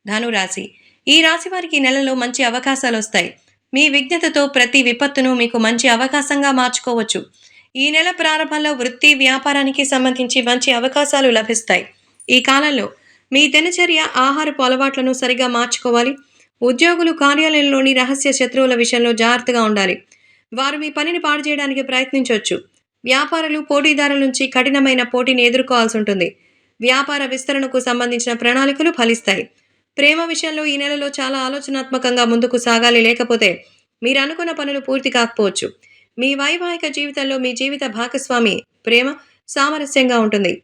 ధనురాశి. ఈ రాశి వారికి ఈ నెలలో మంచి అవకాశాలొస్తాయి. మీ విజ్ఞతతో ప్రతి విపత్తును మీకు మంచి అవకాశంగా మార్చుకోవచ్చు. ఈ నెల ప్రారంభంలో వృత్తి, వ్యాపారానికి సంబంధించి మంచి అవకాశాలు లభిస్తాయి. ఈ కాలంలో మీ దినచర్య, ఆహారపు అలవాట్లను సరిగా మార్చుకోవాలి. ఉద్యోగులు కార్యాలయంలోని రహస్య శత్రువుల విషయంలో జాగ్రత్తగా ఉండాలి. వారు మీ పనిని పాడు చేయడానికి ప్రయత్నించొచ్చు. వ్యాపారులు పోటీదారుల నుంచి కఠినమైన పోటీని ఎదుర్కోవాల్సి ఉంటుంది. వ్యాపార విస్తరణకు సంబంధించిన ప్రణాళికలు ఫలిస్తాయి. ప్రేమ విషయంలో ఈ నెలలో చాలా ఆలోచనాత్మకంగా ముందుకు సాగాలి, లేకపోతే మీరు అనుకున్న పనులు పూర్తి కాకపోవచ్చు. మీ వైవాహిక జీవితంలో మీ జీవిత భాగస్వామి ప్రేమ సామరస్యంగా ఉంటుంది.